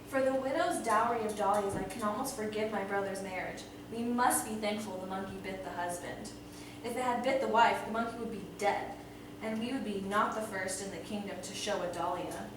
For the widow's dowry of dahlias, I can almost forgive my brother's marriage. We must be thankful the monkey bit the husband. If it had bit the wife, the monkey would be dead, and we would be not the first in the kingdom to show a dahlia.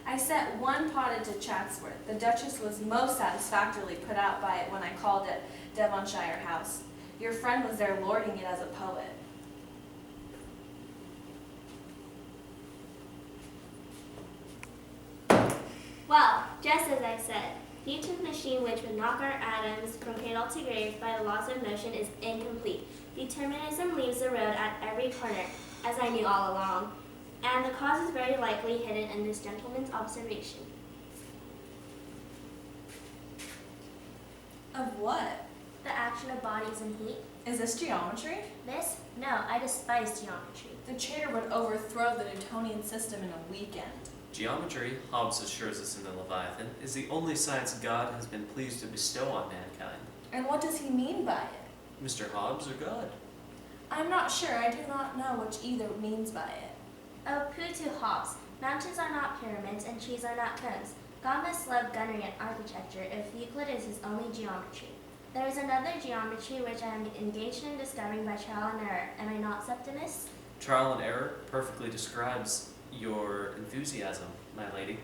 I set one potted to Chatsworth. The Duchess was most satisfactorily put out by it when I called at Devonshire House. Your friend was there lording it as a poet. Well, just as I said, due to the machine which would knock our atoms from cradle to grave by the laws of motion is incomplete. Determinism leaves the road at every corner, as I knew all along, and the cause is very likely hidden in this gentleman's observation. Of what? The action of bodies and heat. Is this geometry? This? No, I despise geometry. The chair would overthrow the Newtonian system in a weekend. Geometry, Hobbes assures us in the Leviathan, is the only science God has been pleased to bestow on mankind. And what does he mean by it? Mr. Hobbes or God? I'm not sure. I do not know which either means by it. Oh, pooh to Hobbes. Mountains are not pyramids and trees are not cones. God must love gunnery and architecture if Euclid is his only geometry. There is another geometry which I am engaged in discovering by trial and error. Am I not, Septimus? Trial and error perfectly describes your enthusiasm, my lady.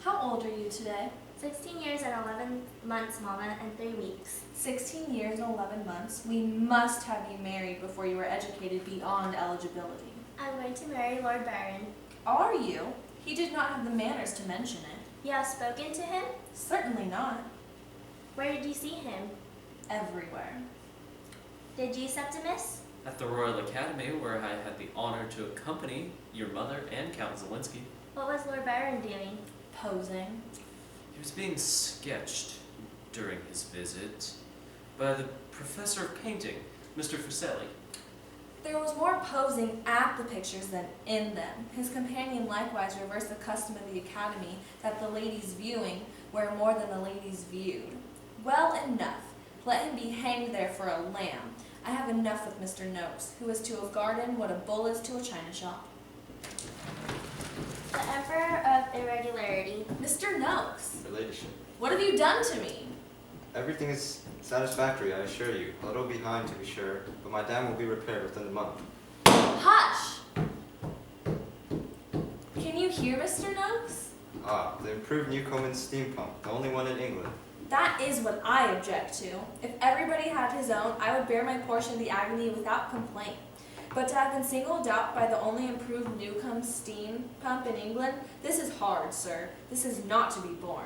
How old are you today? 16 years and 11 months, Mama, and 3 weeks. 16 years and 11 months. We must have you married before you are educated beyond eligibility. I'm going to marry Lord Byron. Are you? He did not have the manners to mention it. You have spoken to him? Certainly not. Where did you see him? Everywhere. Did you, Septimus? At the Royal Academy, where I had the honor to accompany your mother and Count Zelensky. What was Lord Byron doing? Posing. He was being sketched during his visit by the professor of painting, Mr. Fuseli. There was more posing at the pictures than in them. His companion likewise reversed the custom of the Academy that the ladies viewing were more than the ladies viewed. Well enough. Let him be hanged there for a lamb. I have enough with Mr. Noakes, who is to a garden what a bull is to a china shop. The Emperor of Irregularity. Mr. Noakes, Your ladyship. what have you done to me? Everything is satisfactory, I assure you. A little behind, to be sure, but my dam will be repaired within the month. Hush! Can you hear, Mr. Noakes? Ah, the improved Newcomen's steam pump, the only one in England. That is what I object to. If everybody had his own, I would bear my portion of the agony without complaint. But to have been singled out by the only improved Newcomb steam pump in England, this is hard, sir. This is not to be borne.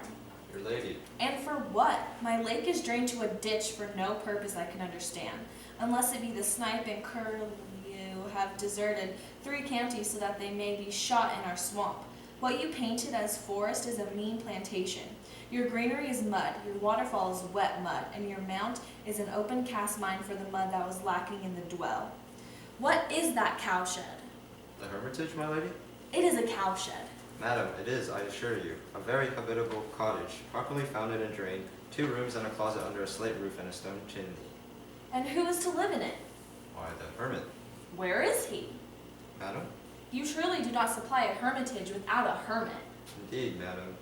Your lady. And for what? My lake is drained to a ditch for no purpose I can understand, unless it be the snipe and curlew have deserted 3 counties so that they may be shot in our swamp. What you painted as forest is a mean plantation. Your greenery is mud, your waterfall is wet mud, and your mount is an open cast mine for the mud that was lacking in the dwell. What is that cowshed? The hermitage, my lady? It is a cowshed. Madam, it is, I assure you, a very habitable cottage, properly founded and drained, 2 rooms and a closet under a slate roof and a stone chimney. And who is to live in it? Why, the hermit. Where is he? Madam? You surely do not supply a hermitage without a hermit. Indeed, madam.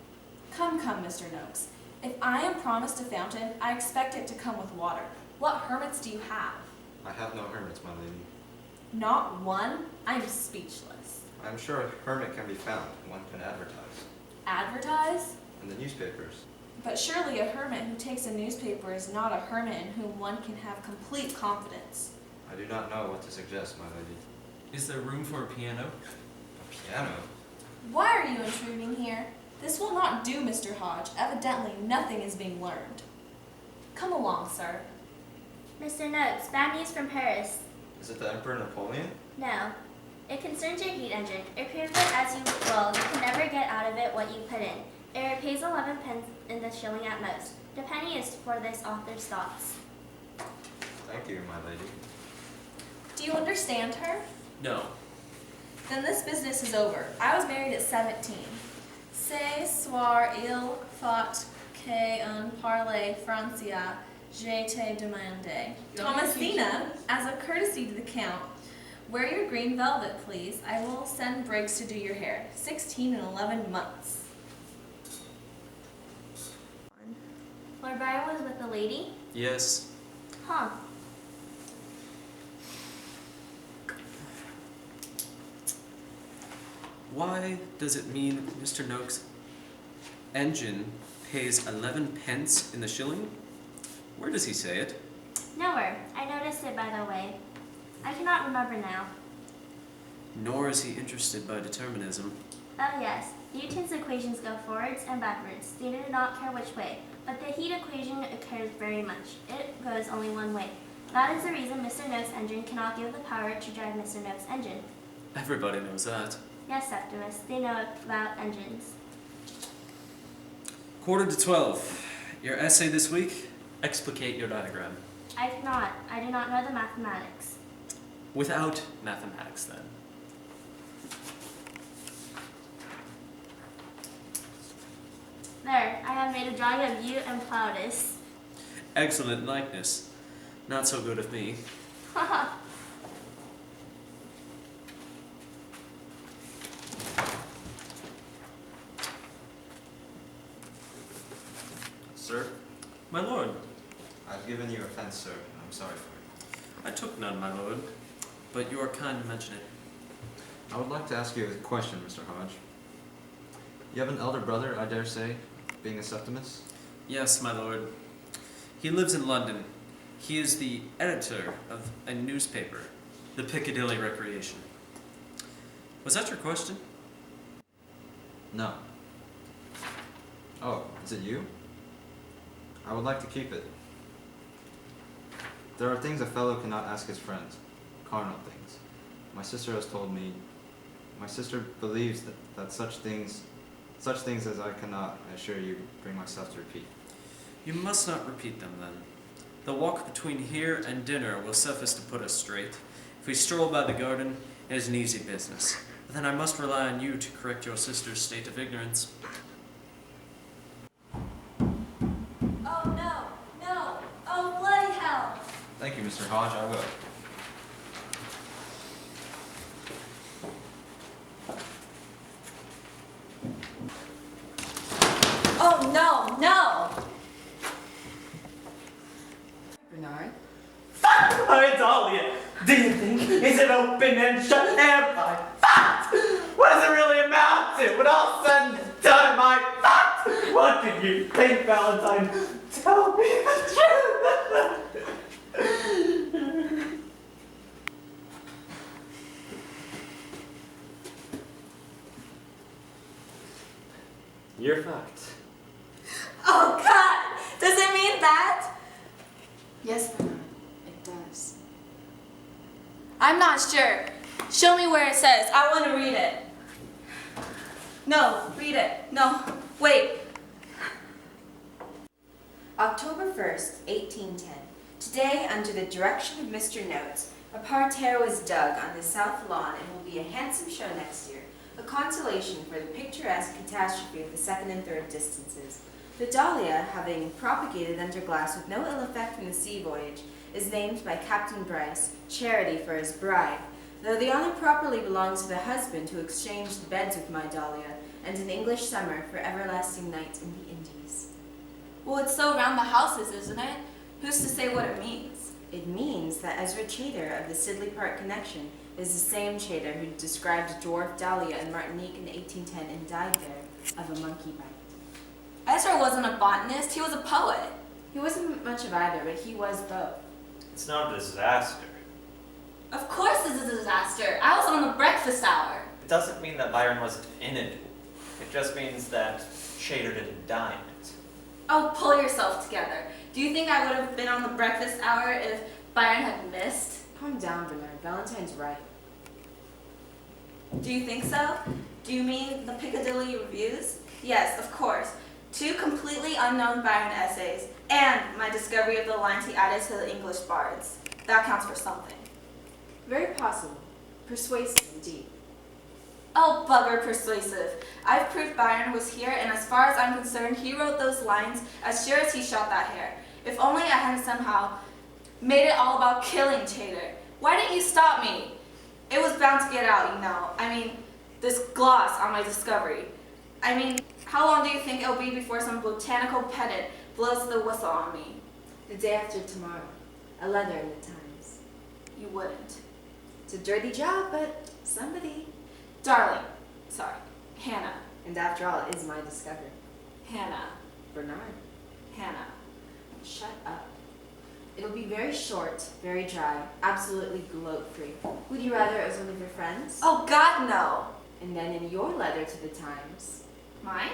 Come, Mr. Noakes. If I am promised a fountain, I expect it to come with water. What hermits do you have? I have no hermits, my lady. Not one? I am speechless. I am sure a hermit can be found, one can advertise. Advertise? In the newspapers. But surely a hermit who takes a newspaper is not a hermit in whom one can have complete confidence. I do not know what to suggest, my lady. Is there room for a piano? A piano? Why are you intruding here? This will not do, Mr. Hodge. Evidently nothing is being learned. Come along, sir. Mr. Noakes, bad news from Paris. Is it the Emperor Napoleon? No. It concerns your heat engine. Improve it as you will. You can never get out of it what you put in. It pays 11 pence in the shilling at most. The penny is for this author's thoughts. Thank you, my lady. Do you understand her? No. Then this business is over. I was married at 17. Ce soir, il faut qu'on parle Francia. Je te demande. Thomasina, as a courtesy to the Count, Wear your green velvet, please. I will send Briggs to do your hair. 16 and 11 months. Lord Byron was with a lady? Yes. Huh. Why does it mean Mr. Noakes' engine pays 11 pence in the shilling? Where does he say it? Nowhere. I noticed it, by the way. I cannot remember now. Nor is he interested by determinism. Oh yes, Newton's equations go forwards and backwards. They do not care which way, but the heat equation cares very much. It goes only one way. That is the reason Mr. Noakes' engine cannot give the power to drive Mr. Noakes' engine. Everybody knows that. Yes, Septimus, they know about engines. 11:45. Your essay this week? Explicate your diagram. I cannot. I do not know the mathematics. Without mathematics, then. There, I have made a drawing of you and Plautus. Excellent likeness. Not so good of me. Sir, My lord, I've given you offense, sir, and I'm sorry for it. I took none, my lord, but you are kind to mention it. I would like to ask you a question, Mr. Hodge. You have an elder brother, I dare say, being a Septimus? Yes, my lord. He lives in London. He is the editor of a newspaper, the Piccadilly Recreation. Was that your question? No. Oh, is it you? I would like to keep it. There are things a fellow cannot ask his friends, carnal things. My sister has told me, my sister believes that such things as I cannot, I assure you, bring myself to repeat. You must not repeat them, then. The walk between here and dinner will suffice to put us straight. If we stroll by the garden, it is an easy business. But then I must rely on you to correct your sister's state of ignorance. Oh no, no, oh bloody hell! Thank you, Mr. Hodge, I will. Oh no, no! Bernard? Fact, my Dahlia! Do you think it's an open and shut empire? Fact! What does it really amount to? When all said and done, my fact! What did you think, Valentine? Tell me the truth! You're fucked. Oh God! Does it mean that? Yes, Bernard, it does. I'm not sure. Show me where it says. I want to read it. No, read it. No, wait. October 1st, 1810. Today, under the direction of Mr. Noakes, a parterre was dug on the south lawn and will be a handsome show next year, a consolation for the picturesque catastrophe of the second and third distances. The Dahlia, having propagated under glass with no ill effect from the sea voyage, is named by Captain Bryce Charity for his bride, though the honor properly belongs to the husband who exchanged beds with my Dahlia and an English summer for everlasting night in the Indies. Well, it's so around the houses, isn't it? Who's to say what it means? It means that Ezra Chater of the Sidley Park Connection is the same Chater who described dwarf Dahlia in Martinique in 1810 and died there of a monkey bite. Ezra wasn't a botanist, he was a poet. He wasn't much of either, but he was both. It's not a disaster. Of course it's a disaster. I was on the breakfast hour. It doesn't mean that Byron wasn't in it. It just means that Shader didn't die in it. Oh, pull yourself together. Do you think I would have been on the breakfast hour if Byron had missed? Calm down, Bernard. Valentine's right. Do you think so? Do you mean the Piccadilly Reviews? Yes, of course. 2 completely unknown Byron essays, and my discovery of the lines he added to the English bards. That counts for something. Very possible. Persuasive indeed. Oh, bugger persuasive. I've proved Byron was here, and as far as I'm concerned, he wrote those lines as sure as he shot that hare. If only I hadn't somehow made it all about killing Chater. Why didn't you stop me? It was bound to get out, you know. I mean, this gloss on my discovery. I mean, how long do you think it'll be before some botanical pedant blows the whistle on me? The day after tomorrow. A leather in the Times. You wouldn't. It's a dirty job, but somebody. Darling. Sorry. Hannah. And after all, it is my discovery. Hannah. Bernard. Hannah. Shut up. It'll be very short, very dry, absolutely gloat-free. Would you rather it was one of your friends? Oh, God, no. And then in your letter to the Times. Mine?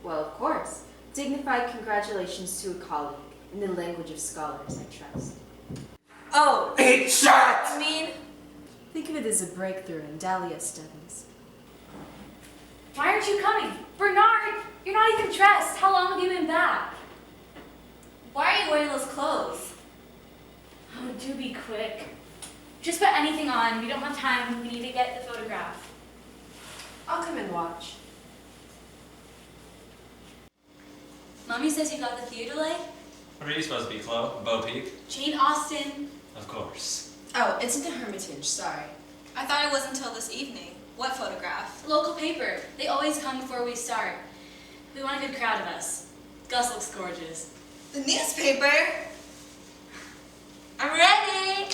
Well, of course. Dignified congratulations to a colleague, in the language of scholars, I trust. Oh, Eat shit! I mean, Think of it as a breakthrough in Dahlia studies. Why aren't you coming? Bernard, you're not even dressed. How long have you been back? why are you wearing those clothes? Oh, do be quick. Just put anything on. We don't have time. We need to get the photograph. I'll come and watch. Mommy says you got the theater light? What are you supposed to be, Chloe? Bo Peep? Jane Austen. Of course. Oh, it's in the Hermitage, sorry. I thought it was until this evening. What photograph? The local paper. They always come before we start. We want a good crowd of us. Gus looks gorgeous. The newspaper? I'm ready!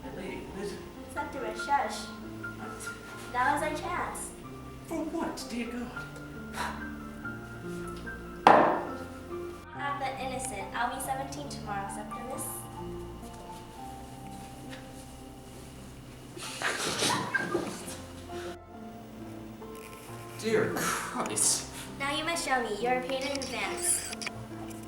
My lady, what is it? Except a shush. That was our chance. For what, dear God? I'm the innocent. I'll be 17 tomorrow, Septimus. Dear Christ. Now you must show me. You're paid in advance.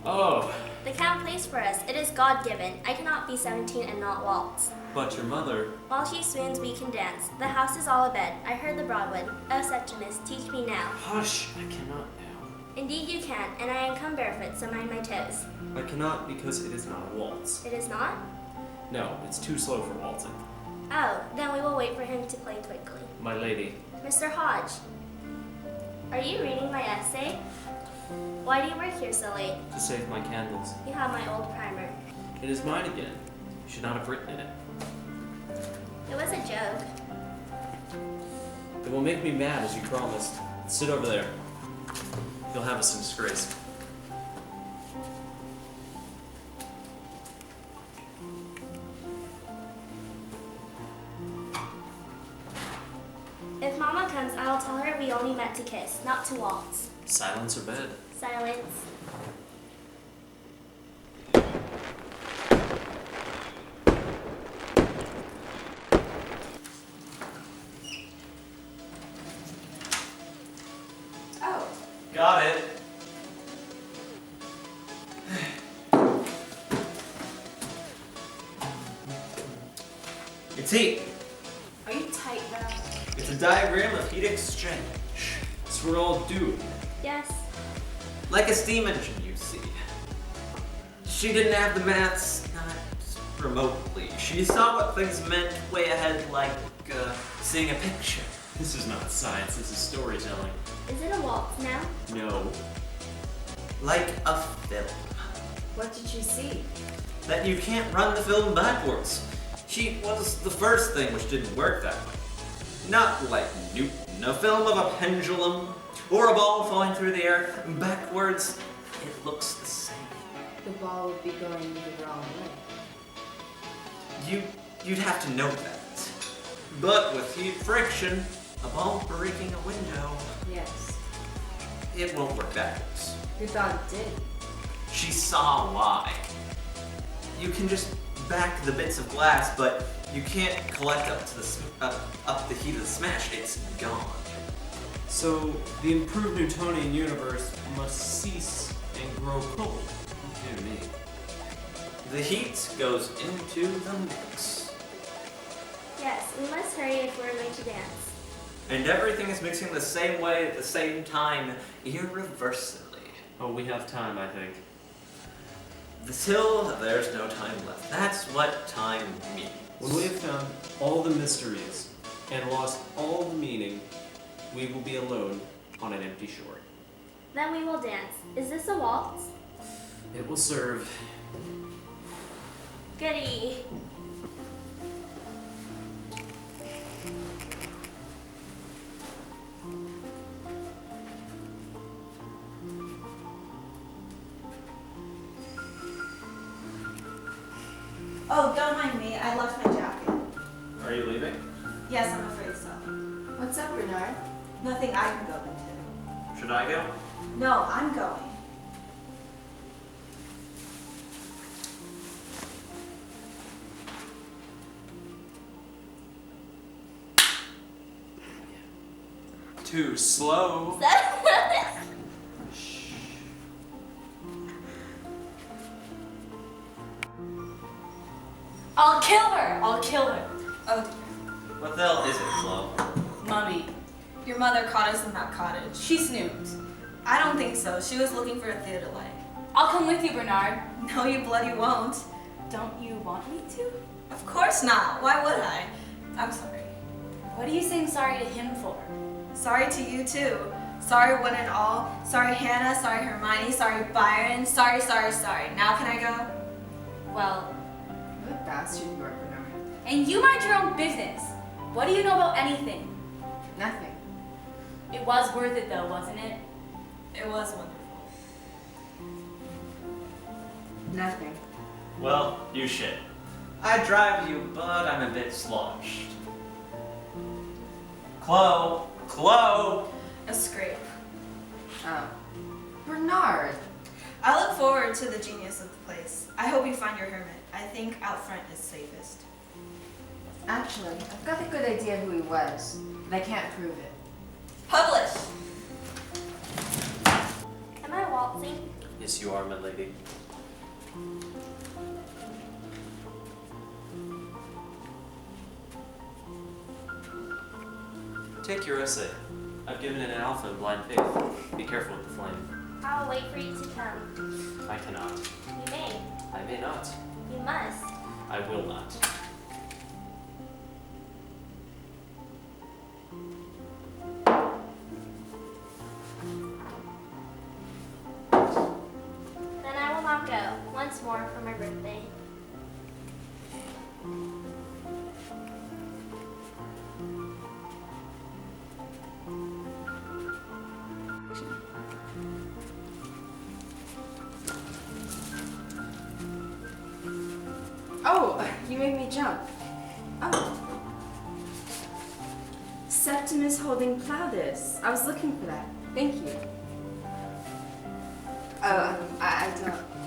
Oh, The Count plays for us. It is God-given. I cannot be 17 and not waltz. but your mother. While she swoons, we can dance. The house is all abed. I heard the Broadwood. Oh, Septimus, teach me now. Hush, I cannot now. Indeed you can, and I come barefoot, so mind my toes. I cannot because it is not a waltz. It is not? No, it's too slow for waltzing. Oh, then we will wait for him to play quickly. My lady, Mr. Hodge, are you reading my essay? Why do you work here so late? to save my candles. You have my old primer. It is mine again. You should not have written in it. It was a joke. It will make me mad as you promised. Sit over there. You'll have us in disgrace. If Mama comes, I will tell her we only met to kiss, not to waltz. Silence or bed? Silence. Oh, Got it. It's heat. are you tight now? It's a diagram of heat exchange. So we're all doomed. Yes. Like a steam engine, you see. She didn't have the maths, not remotely. She saw what things meant way ahead, like seeing a picture. This is not science, this is storytelling. Is it a waltz now? No. Like a film. What did you see? That you can't run the film backwards. Heat was the first thing which didn't work that way. Not like Newton, a film of a pendulum, or a ball falling through the air. Backwards, it looks the same. The ball would be going the wrong way. You'd have to know that. But with heat friction, a ball breaking a window, Yes. it won't work backwards. Who thought it did? She saw why. You can just back the bits of glass, but you can't collect up to up the heat of the smash. It's gone. So the improved Newtonian universe must cease and grow cold. Dear me. The heat goes into the mix. Yes, we must hurry if we're going to dance. And everything is mixing the same way at the same time, irreversibly. Oh, we have time, I think. Till there's no time left. That's what time means. When we have found all the mysteries and lost all the meaning, we will be alone on an empty shore. Then we will dance. Is this a waltz? It will serve. Goody. Oh, don't mind me. I left my jacket. Are you leaving? Yes, I'm afraid so. What's up, Bernard? Nothing I can go into. Should I go? No, I'm going. Too slow. I'll kill her! I'll kill her. Oh, What the hell is it, Flo? Mummy, your mother caught us in that cottage. she snooped. I don't think so. She was looking for a theodolite. I'll come with you, Bernard. No, you bloody won't. Don't you want me to? Of course not. Why would I? I'm sorry. What are you saying sorry to him for? Sorry to you too. Sorry one and all. Sorry Hannah. Sorry Hermione. Sorry Byron. Sorry, sorry, sorry. Now can I go? Well, What a bastard you are, Bernard. and you mind your own business. What do you know about anything? Nothing. It was worth it though, wasn't it? It was wonderful. Nothing. Well, you should. I drive you, but I'm a bit sloshed. Chloe! A scrape. Oh. Bernard! I look forward to the genius of the place. I hope you find your hermit. I think out front is safest. Actually, I've got a good idea who he was, but I can't prove it. Publish! Am I waltzing? Yes, you are, my lady. Take your essay. I've given it an alpha in blind faith. Be careful with the flame. I'll wait for you to come. I cannot. You may. I may not. You must. I will not. Then I will not go once more for my birthday. Oh, you made me jump. Oh. Septimus holding Plautus. I was looking for that. Thank you. Oh, I don't.